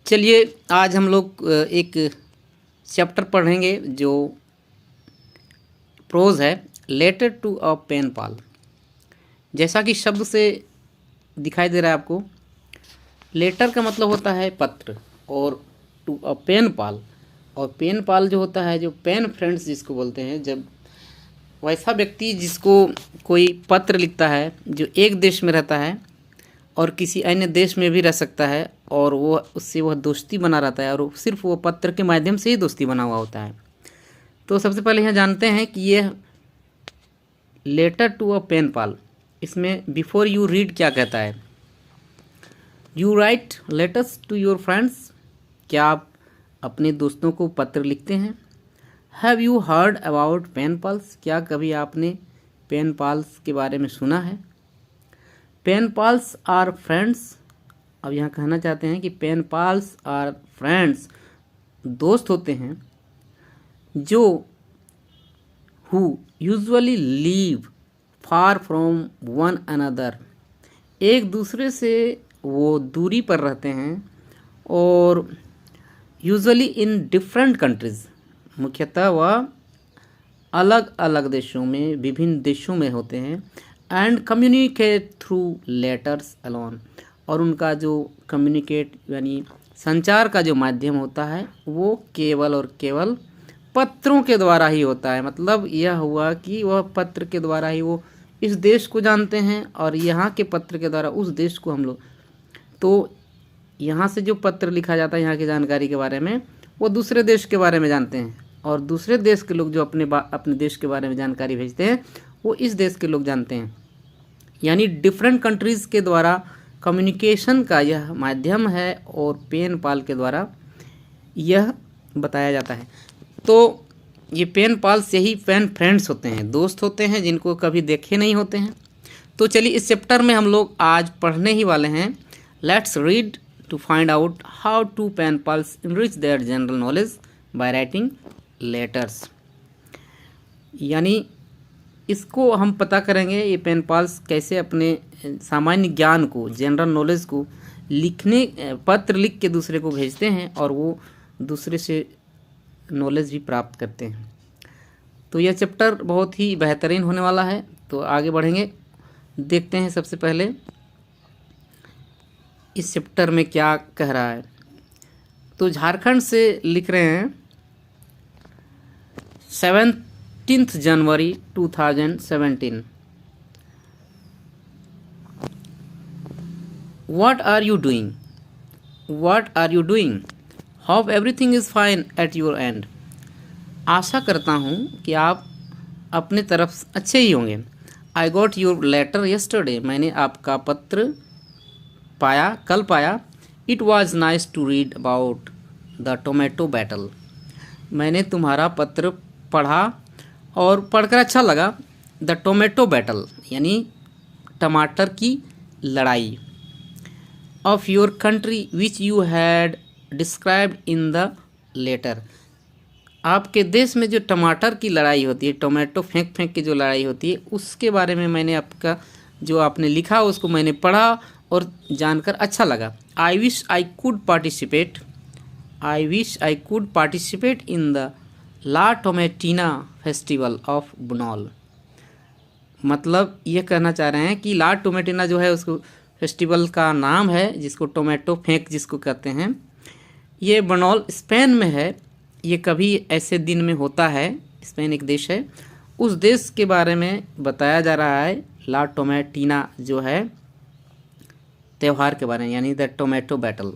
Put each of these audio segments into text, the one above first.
चलिए आज हम लोग एक चैप्टर पढ़ेंगे जो प्रोज है, लेटर टू अ पेन पाल। जैसा कि शब्द से दिखाई दे रहा है आपको, लेटर का मतलब होता है पत्र और टू अ पेन पाल, और पेन पाल जो होता है, जो पेन फ्रेंड्स जिसको बोलते हैं, जब वैसा व्यक्ति जिसको कोई पत्र लिखता है जो एक देश में रहता है और किसी अन्य देश में भी रह सकता है, और वो उससे वह दोस्ती बना रहता है, और सिर्फ वो पत्र के माध्यम से ही दोस्ती बना हुआ होता है। तो सबसे पहले यहाँ जानते हैं कि यह letter to a pen pal, इसमें बिफोर यू रीड क्या कहता है। You write letters to your friends, क्या आप अपने दोस्तों को पत्र लिखते हैं। Have you heard about pen pals, क्या कभी आपने पेन पाल्स के बारे में सुना है। पेन पाल्स आर फ्रेंड्स, अब यहाँ कहना चाहते हैं कि पेन पाल्स आर फ्रेंड्स, दोस्त होते हैं जो who usually leave far from one another, एक दूसरे से वो दूरी पर रहते हैं, और यूजुअली इन डिफरेंट कंट्रीज, मुख्यतः वह अलग अलग देशों में, विभिन्न देशों में होते हैं। And communicate through letters alone, और उनका जो कम्युनिकेट यानी संचार का जो माध्यम होता है वो केवल और केवल पत्रों के द्वारा ही होता है। मतलब यह हुआ कि वह पत्र के द्वारा ही वो इस देश को जानते हैं, और यहाँ के पत्र के द्वारा उस देश को हम लोग, तो यहाँ से जो पत्र लिखा जाता है यहाँ की जानकारी के बारे में, वो दूसरे देश के बारे में जानते हैं, और दूसरे देश के लोग जो अपने देश के बारे में जानकारी भेजते हैं वो इस देश के लोग जानते हैं। यानी डिफरेंट कंट्रीज़ के द्वारा कम्युनिकेशन का यह माध्यम है, और पेन पाल के द्वारा यह बताया जाता है। तो ये पेन पाल्स यही पेन फ्रेंड्स होते हैं, दोस्त होते हैं जिनको कभी देखे नहीं होते हैं। तो चलिए इस चैप्टर में हम लोग आज पढ़ने ही वाले हैं। Let's read to find out how to pen pals enrich their general knowledge by writing letters. यानी इसको हम पता करेंगे ये पेन पाल्स कैसे अपने सामान्य ज्ञान को, जनरल नॉलेज को पत्र लिख के दूसरे को भेजते हैं, और वो दूसरे से नॉलेज भी प्राप्त करते हैं। तो यह चैप्टर बहुत ही बेहतरीन होने वाला है। तो आगे बढ़ेंगे, देखते हैं सबसे पहले इस चैप्टर में क्या कह रहा है। तो झारखंड से लिख रहे हैं 17 जनवरी 2017। What are you doing? What are you doing? Hope everything is fine at your end. आशा करता हूँ कि आप अपने तरफ अच्छे ही होंगे। I got your letter yesterday. मैंने आपका पत्र कल पाया। It was nice to read about the tomato battle. मैंने तुम्हारा पत्र पढ़ा और पढ़कर अच्छा लगा। द टोमेटो बैटल यानी टमाटर की लड़ाई। Of your country which you had described in the letter, आपके देश में जो टमाटर की लड़ाई होती है, टोमेटो फेंक फेंक की जो लड़ाई होती है, उसके बारे में मैंने आपका जो आपने लिखा उसको मैंने पढ़ा और जानकर अच्छा लगा। I wish I could participate in the La Tomatina festival of Buñol. मतलब ये कहना चाह रहे हैं कि ला टोमेटिना जो है उसको फेस्टिवल का नाम है, जिसको टोमेटो फेंक जिसको कहते हैं, ये बनॉल स्पेन में है। ये कभी ऐसे दिन में होता है, स्पेन एक देश है, उस देश के बारे में बताया जा रहा है। ला टोमेटिना जो है त्यौहार के बारे में, यानी the tomato battle.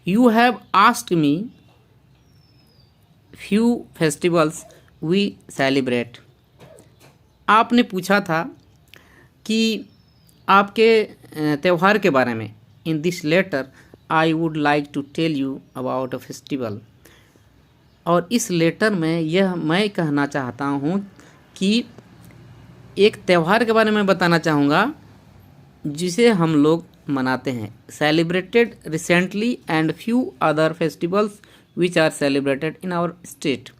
You have asked me few festivals we celebrate, आपने पूछा था कि आपके त्यौहार के बारे में। In this letter I would like to tell you about a festival, और इस लेटर में यह मैं कहना चाहता हूँ कि एक त्यौहार के बारे में बताना चाहूँगा जिसे हम लोग मनाते हैं। Celebrated recently and few other festivals which are celebrated in our state,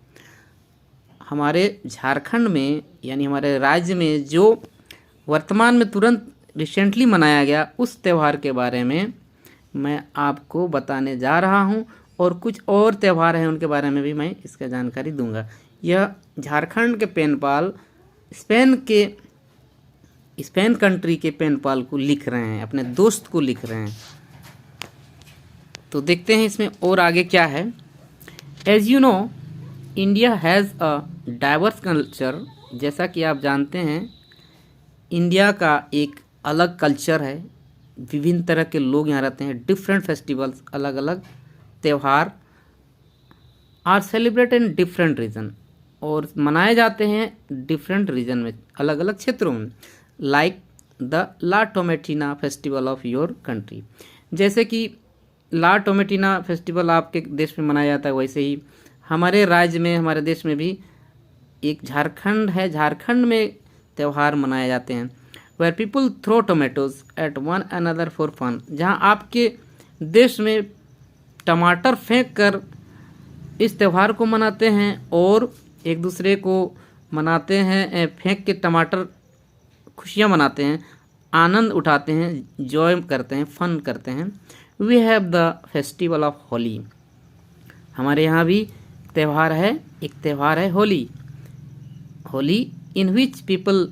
हमारे झारखंड में यानी हमारे राज्य में जो वर्तमान में तुरंत रिसेंटली मनाया गया उस त्यौहार के बारे में मैं आपको बताने जा रहा हूं, और कुछ और त्यौहार हैं उनके बारे में भी मैं इसका जानकारी दूंगा। यह झारखंड के पेनपाल स्पेन कंट्री के पेनपाल को लिख रहे हैं, अपने दोस्त को लिख रहे हैं। तो देखते हैं इसमें और आगे क्या है। As you know India has a diverse culture. जैसा कि आप जानते हैं इंडिया का एक अलग कल्चर है, विभिन्न तरह के लोग यहाँ रहते हैं। डिफरेंट फेस्टिवल्स, अलग अलग त्यौहार are celebrate in different region, और मनाए जाते हैं डिफरेंट रीजन में, अलग अलग क्षेत्रों में। Like the La Tomatina festival of your country. जैसे कि ला टोमेटिना फेस्टिवल आपके देश में मनाया जाता है, वैसे ही हमारे राज्य में, हमारे देश में भी एक झारखंड है, झारखंड में त्यौहार मनाए जाते हैं। Where people throw tomatoes at one another for fun. जहाँ आपके देश में टमाटर फेंक कर इस त्यौहार को मनाते हैं और एक दूसरे को मनाते हैं, फेंक के टमाटर खुशियाँ मनाते हैं, आनंद उठाते हैं, जॉय करते हैं, फन करते हैं। We have the festival of Holi. हमारे यहाँ भी त्यौहार है, एक त्यौहार है Holi. Holi in which people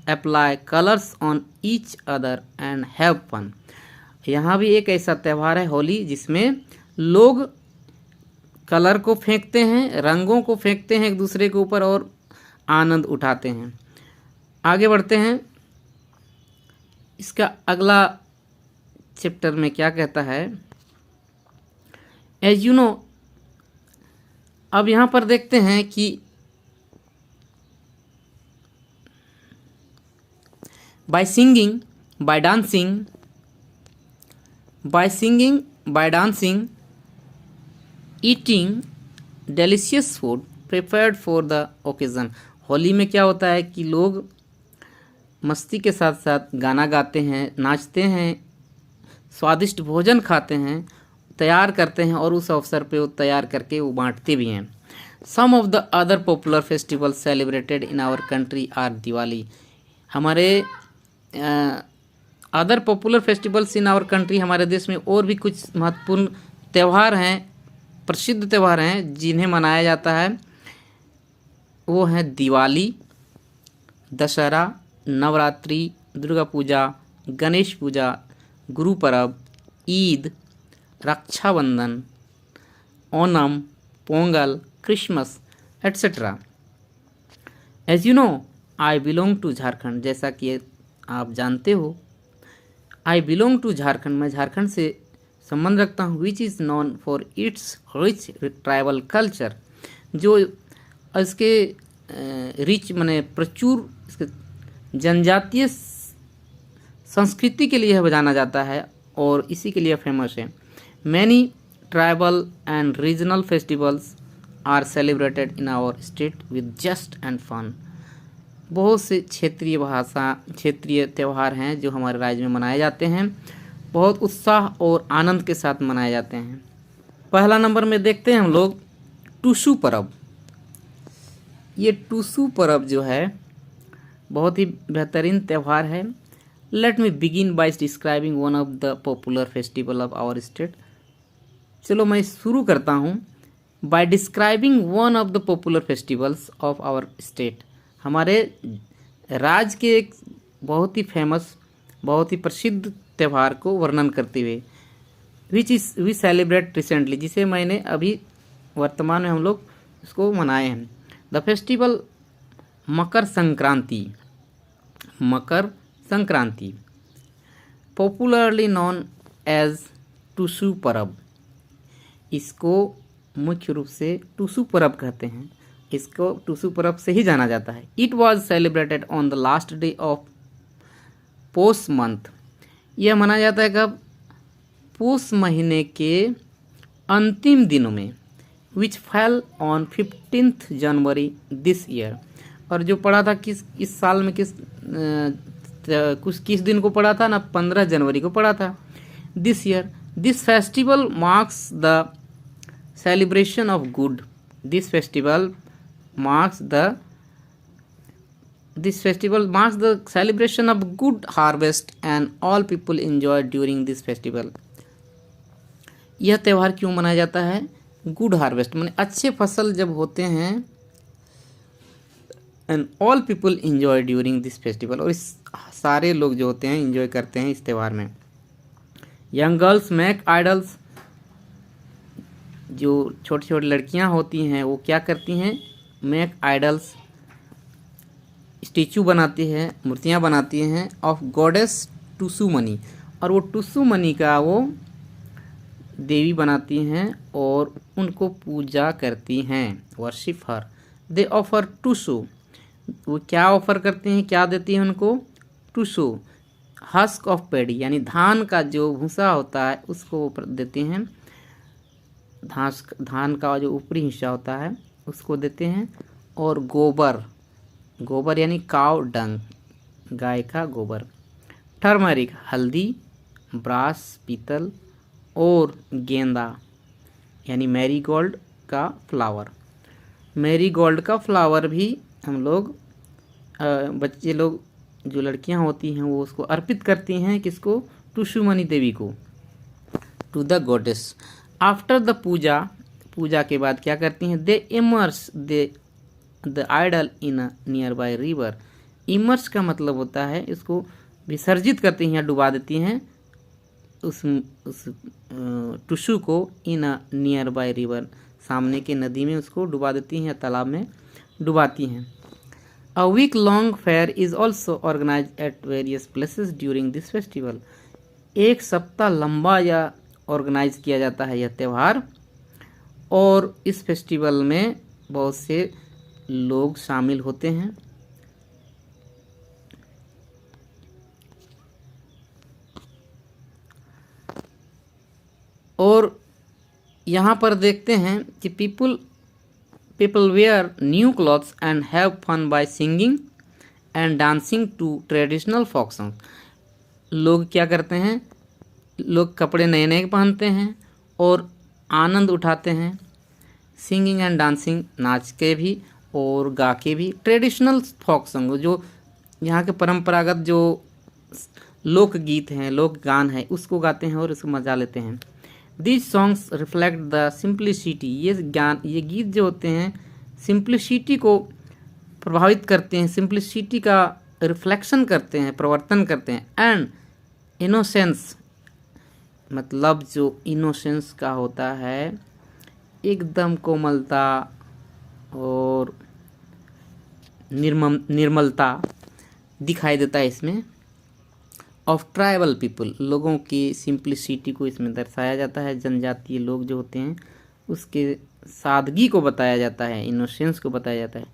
apply colours on each other and have fun. यहाँ भी एक ऐसा त्यौहार है होली जिसमें लोग कलर को फेंकते हैं, रंगों को फेंकते हैं एक दूसरे के ऊपर और आनंद उठाते हैं। आगे बढ़ते हैं। इसका अगला चैप्टर में क्या कहता है, एज यू नो। अब यहाँ पर देखते हैं कि by singing, by dancing, eating delicious food prepared for the occasion। Holi में क्या होता है कि लोग मस्ती के साथ साथ गाना गाते हैं, नाचते हैं, स्वादिष्ट भोजन खाते हैं, तैयार करते हैं, और उस अवसर पे वो तैयार करके वो बांटते भी हैं। Some of the other popular festival celebrated in our country are Diwali. हमारे other popular festivals in our country, हमारे देश में और भी कुछ महत्वपूर्ण त्यौहार हैं, प्रसिद्ध त्यौहार हैं जिन्हें मनाया जाता है। वो हैं Diwali, Dussehra, Navratri, Durga Puja, Ganesh Puja, Guru Parv, Eid, Rakshabandhan, Onam, Pongal, Christmas etcetera. As you know I belong to Jharkhand. जैसा कि आप जानते हो आई बिलोंग टू झारखंड, मैं झारखंड से संबंध रखता हूँ। Which is non for its rich tribal culture. जो इसके रिच माने प्रचुर इसके जनजातीय संस्कृति के लिए जाना जाता है और इसी के लिए फेमस है। Many tribal and regional festivals are celebrated in our state with just and fun. बहुत से क्षेत्रीय त्यौहार हैं जो हमारे राज्य में मनाए जाते हैं, बहुत उत्साह और आनंद के साथ मनाए जाते हैं। पहला नंबर में देखते हैं हम लोग टुसु पर्व। ये टुसु पर्व जो है बहुत ही बेहतरीन त्यौहार है। Let me begin by describing one of the popular festival of our state. चलो मैं शुरू करता हूँ by describing one of the popular festivals of our state. हमारे राज्य के एक बहुत ही फेमस, बहुत ही प्रसिद्ध त्यौहार को वर्णन करते हुए, which is we celebrate recently, जिसे मैंने अभी वर्तमान में हम लोग इसको मनाए हैं। The festival Makar Sankranti. Makar Sankranti popularly known as Tusu Parv. इसको मुख्य रूप से टुसु पर्व कहते हैं, इसको टुसु पर्व से ही जाना जाता है। It was celebrated on the last day of पोष मंथ। यह मनाया जाता है कब? पोष महीने के अंतिम दिनों में। Which fell on 15 January this year. और जो पड़ा था इस साल में किस दिन को पड़ा था ना, 15 जनवरी को पड़ा था। This year this festival marks the celebration of good. This festival marks the celebration of good harvest and all people enjoy during this festival। यह त्यौहार क्यों मनाया जाता है? गुड हार्वेस्ट माने अच्छे फसल जब होते हैं, and all people enjoy during this festival, और इस सारे लोग जो होते हैं इंजॉय करते हैं इस त्यौहार में। यंग गर्ल्स मेक आइडल्स, जो छोटी छोटी लड़कियां होती हैं वो क्या करती हैं? मेक आइडल्स, स्टैचू बनाती है, मूर्तियां बनाती हैं ऑफ गॉडेस टुसुमनी, और वो टुसुमनी का वो देवी बनाती हैं और उनको पूजा करती हैं, वर्शिप हर। दे ऑफर टुसु, वो क्या ऑफर करते हैं, क्या देती हैं उनको? टुसु, हस्क ऑफ पेडी यानी धान का जो भूसा होता है उसको देते हैं, धान का जो ऊपरी हिस्सा होता है उसको देते हैं, और गोबर, गोबर यानी काव डंग, गाय का गोबर। टर्मरिक हल्दी, ब्रास पीतल, और गेंदा यानी मैरीगोल्ड का फ्लावर। मैरीगोल्ड का फ्लावर भी हम लोग बच्चे लोग जो लड़कियां होती हैं वो उसको अर्पित करती हैं, किसको? टुसुमनी देवी को, to the goddess. After the puja, पूजा के बाद क्या करती हैं? They immerse the idol in a nearby river. Immerse का मतलब होता है इसको विसर्जित करती हैं या डुबा देती हैं उस टुसु को, इन अ नियर बाय रिवर, सामने के नदी में उसको डुबा देती हैं या तालाब में डुबाती हैं। A week long fair is also organise at various places during this festival. एक सप्ताह लंबा या ऑर्गेनाइज किया जाता है यह त्यौहार, और इस फेस्टिवल में बहुत से लोग शामिल होते हैं। और यहाँ पर देखते हैं कि people wear new clothes and have fun by singing and dancing to traditional folk songs। लोग क्या करते हैं? लोग कपड़े नए नए पहनते हैं और आनंद उठाते हैं, सिंगिंग एंड डांसिंग, नाच के भी और गा के भी। ट्रेडिशनल फोक सॉन्ग, जो यहाँ के परंपरागत जो लोकगीत हैं, लोक गान है, उसको गाते हैं और उसको मजा लेते हैं। This songs reflect the simplicity, ये गीत जो होते हैं सिंप्लिसिटी को प्रभावित करते हैं, सिंप्लिसिटी का रिफ्लेक्शन करते हैं, प्रवर्तन करते हैं। एंड इनोसेंस, मतलब जो इनोसेंस का होता है एकदम कोमलता और निर्मलता दिखाई देता है इसमें। ऑफ ट्राइबल पीपल, लोगों की सिंप्लिसिटी को इसमें दर्शाया जाता है, जनजातीय लोग जो होते हैं उसके सादगी को बताया जाता है, इनोसेंस को बताया जाता है।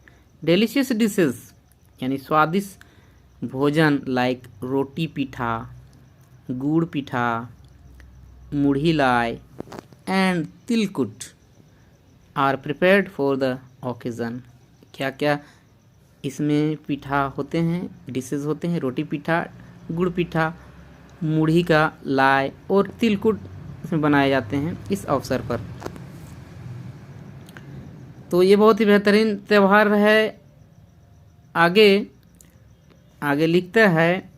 डेलिशियस डिशेस यानी स्वादिष्ट भोजन, like roti pitha, gur pitha, mudhi lai and tilkut are prepared for the occasion. क्या क्या इसमें पीठा होते हैं, डिशेज होते हैं? रोटी पीठा, गुड़ पीठा, मुढ़ी का लाई और तिलकुट इसमें बनाए जाते हैं इस अवसर पर। तो ये बहुत ही बेहतरीन त्यौहार है। आगे लिखता है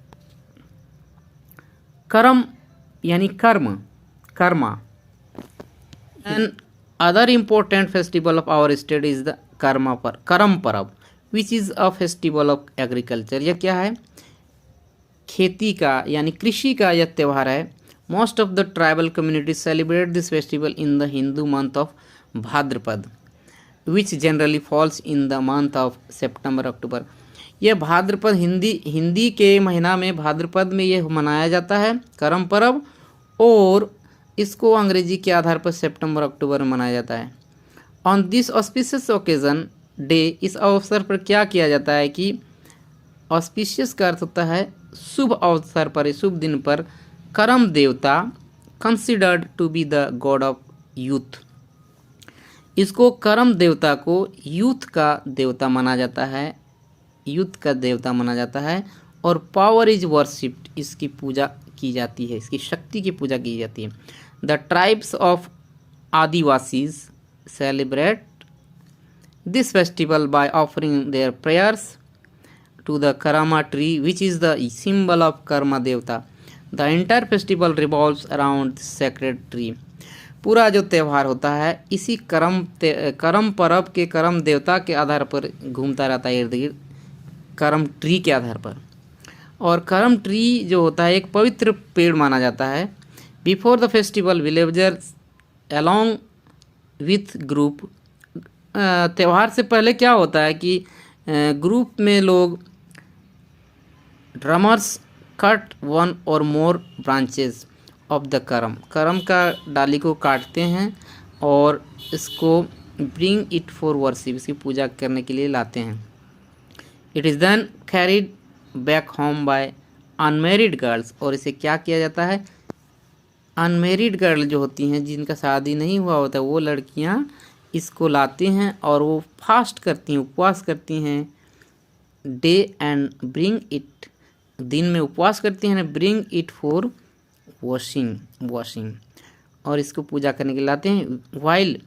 कर्म यानी Karma. And other important festival of our state is the Karam Parab which is a festival of agriculture. यह क्या है? खेती का यानी कृषि का यह त्यौहार है। Most of the tribal communities celebrate this festival in the Hindu month of Bhadrapad which generally falls in the month of September October. यह भाद्रपद हिंदी के महीना में भाद्रपद में यह मनाया जाता है करम पर्व, और इसको अंग्रेजी के आधार पर सितंबर अक्टूबर में मनाया जाता है। On this auspicious occasion day, इस अवसर पर क्या किया जाता है कि ऑस्पिशियस का अर्थ होता है शुभ अवसर पर, शुभ दिन पर, Karam Devta considered to be the god of youth, इसको करम देवता को यूथ का देवता माना जाता है, और पावर इज वर्शिप्ड, इसकी पूजा की जाती है, इसकी शक्ति की पूजा की जाती है। The tribes of Adivasis celebrate this festival by offering their prayers to the Karama tree which is the symbol of Karma Devata. The entire festival revolves around this sacred tree. पूरा जो त्यौहार होता है इसी करम परब के करम देवता के आधार पर घूमता रहता है इर्द गिर्द, करम ट्री के आधार पर। और करम ट्री जो होता है एक पवित्र पेड़ माना जाता है। Before the festival villagers along with group, त्यौहार से पहले क्या होता है कि ग्रुप में लोग ड्रमर्स कट वन और मोर ब्रांचेस ऑफ द करम का डाली को काटते हैं और इसको ब्रिंग इट फॉर वर्शिप, इसकी पूजा करने के लिए लाते हैं। It is then carried back home by unmarried girls, और इसे क्या किया जाता है, अनमेरिड गर्ल जो होती हैं जिनका शादी नहीं हुआ होता वो लड़कियां इसको लाती हैं और वो फास्ट करती हैं, उपवास करती हैं, डे एंड ब्रिंग इट, दिन में उपवास करती हैं, ब्रिंग इट फॉर वॉशिंग, और इसको पूजा करने के लिए लाते हैं। वाइल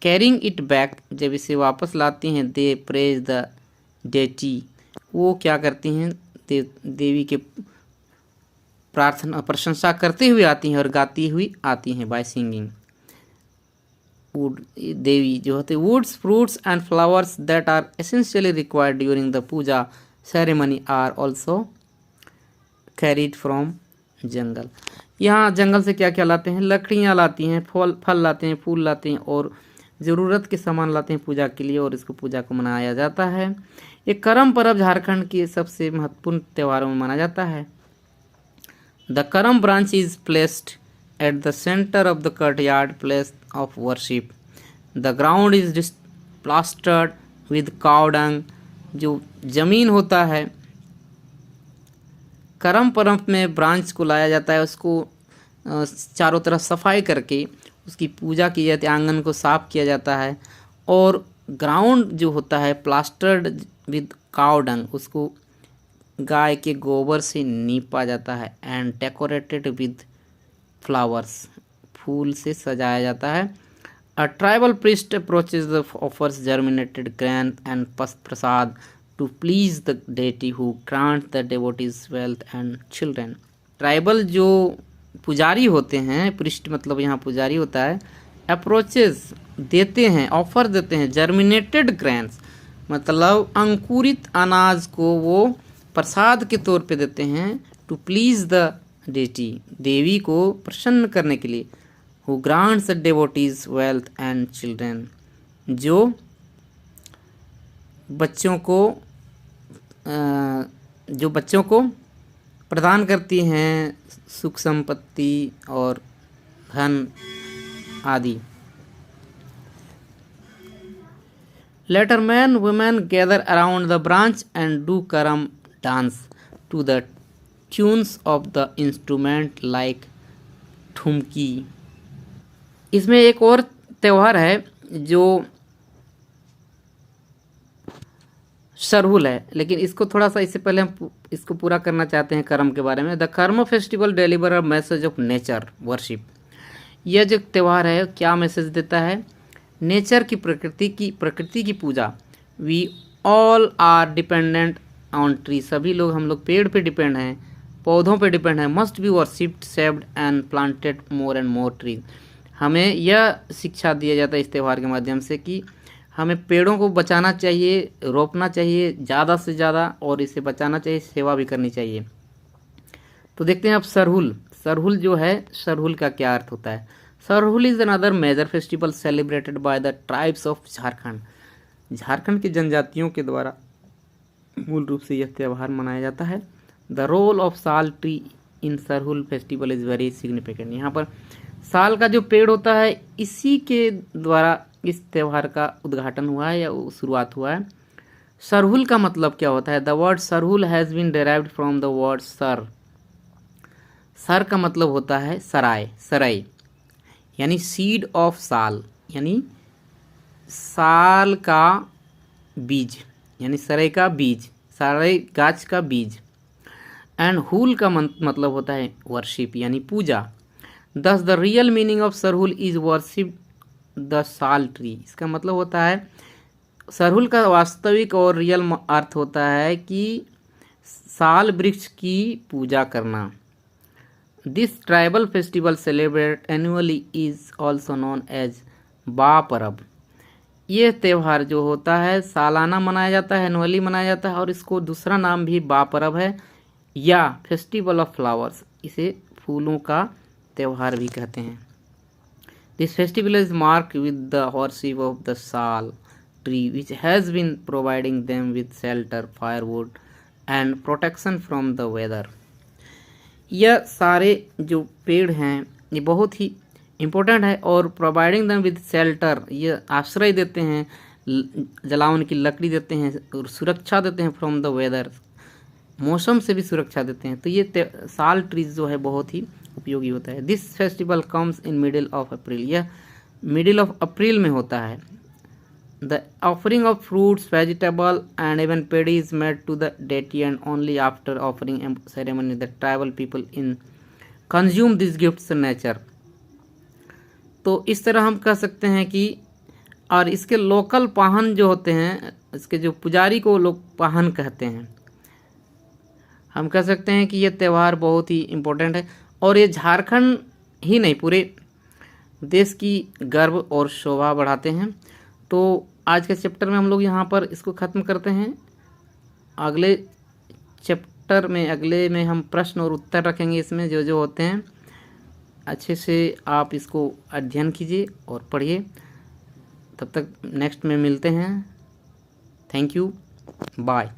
कैरिंग इट बैक, जब इसे वापस लाती हैं, दे प्रेज द डेटी, वो क्या करती हैं, देवी के प्रार्थना प्रशंसा करते हुए आती हैं और गाती हुई आती हैं, बाय सिंगिंग। वुड, देवी जो होते woods fruits and flowers that are essentially required during the puja ceremony are also carried from jungle. यहाँ जंगल से क्या क्या लाते हैं, लकड़ियाँ लाती हैं, फल लाते हैं, फूल लाते हैं और ज़रूरत के सामान लाते हैं पूजा के लिए, और इसको पूजा को मनाया जाता है। ये करम पर्व झारखंड के सबसे महत्वपूर्ण त्योहारों में माना जाता है। The Karam branch is placed at the centre of the courtyard place of worship. The ground is plastered with cow dung, जो जमीन होता है करम पर्व में ब्रांच को लाया जाता है, उसको चारों तरफ सफाई करके उसकी पूजा की जाती है, आंगन को साफ किया जाता है, और ग्राउंड जो होता है प्लास्टर्ड विद काउ डंग, उसको गाय के गोबर से नीपा जाता है, एंड डेकोरेटेड विद फ्लावर्स, फूल से सजाया जाता है। A tribal priest approaches the offers germinated grain and prasad to please the deity who grant the devotees wealth and children. Tribal जो पुजारी होते हैं, प्रीस्ट मतलब यहाँ पुजारी होता है, अप्रोचेज देते हैं, ऑफर देते हैं, जर्मिनेटेड ग्रैन्स मतलब अंकुरित अनाज को वो प्रसाद के तौर पे देते हैं, टू प्लीज द डेटी, देवी को प्रसन्न करने के लिए, who grants the devotees wealth and children, जो बच्चों को प्रदान करती हैं सुख संपत्ति और धन आदि। Later men women gather around the branch and do karam dance to the tunes of the instrument like ठुमकी। इसमें एक और त्यौहार है जो सरहुल है, लेकिन इसको थोड़ा सा इससे पहले हम इसको पूरा करना चाहते हैं करम के बारे में। द कर्म festival deliver a message of nature worship. यह जो त्यौहार है क्या मैसेज देता है, नेचर की प्रकृति की पूजा। We all are dependent on tree, सभी लोग हम लोग पेड़ पे डिपेंड हैं, पौधों पे डिपेंड हैं। Must be worshipped saved and planted more and more trees. हमें यह शिक्षा दिया जाता है इस त्यौहार के माध्यम से कि हमें पेड़ों को बचाना चाहिए, रोपना चाहिए ज़्यादा से ज़्यादा, और इसे बचाना चाहिए, सेवा भी करनी चाहिए। तो देखते हैं अब सरहुल जो है, सरहुल का क्या अर्थ होता है। Sarhul is another major festival celebrated by the tribes of Jharkhand. Jharkhand की जनजातियों के द्वारा मूल रूप से यह त्यौहार मनाया जाता है। द रोल ऑफ साल tree in Sarhul festival is very significant. यहाँ पर साल का जो पेड़ होता है इसी के द्वारा इस त्यौहार का उद्घाटन हुआ है या शुरुआत हुआ है। सरहुल का मतलब क्या होता है, the word Sarhul has been derived from the word Sar. Sar का मतलब होता है सराय, सरई, यानी सीड ऑफ साल, यानी साल का बीज, यानी सरई का बीज, सरई गाछ का बीज। एंड हुल का मतलब होता है वर्शिप, यानी पूजा। दस the real meaning of Sarhul is worship the sal tree. इसका मतलब होता है, सरहुल का वास्तविक और रियल अर्थ होता है कि साल वृक्ष की पूजा करना। This tribal festival celebrate annually is also known as Ba Parab. ये त्यौहार जो होता है सालाना मनाया जाता है, एनुअली मनाया जाता है, और इसको दूसरा नाम भी बा परब है या फेस्टिवल ऑफ फ्लावर्स, इसे फूलों का त्यौहार भी कहते हैं। This festival is mark with the worship of the sal tree which has been providing them with shelter, firewood and protection from the weather. यह सारे जो पेड़ हैं ये बहुत ही इम्पोर्टेंट है, और प्रोवाइडिंग देम विद शेल्टर, ये आश्रय देते हैं, जलावन की लकड़ी देते हैं और सुरक्षा देते हैं फ्रॉम द वेदर, मौसम से भी सुरक्षा देते हैं। तो ये साल ट्रीज जो है बहुत ही उपयोगी होता है। This festival comes in middle of April, यह मिडिल ऑफ अप्रैल में होता है। The offering of fruits, vegetable and even paddy is made to the deity and only after offering ceremony the tribal people in consume this gifts nature. तो इस तरह हम कह सकते हैं कि, और इसके लोकल पाहन जो होते हैं, इसके जो पुजारी को लोग पाहन कहते हैं। हम कह सकते हैं कि ये त्यौहार बहुत ही इम्पोर्टेंट है, और ये झारखंड ही नहीं पूरे देश की गर्व और शोभा बढ़ाते हैं। तो आज के चैप्टर में हम लोग यहाँ पर इसको ख़त्म करते हैं। अगले चैप्टर में, अगले में हम प्रश्न और उत्तर रखेंगे, इसमें जो जो होते हैं अच्छे से आप इसको अध्ययन कीजिए और पढ़िए। तब तक नेक्स्ट में मिलते हैं। Thank you, bye.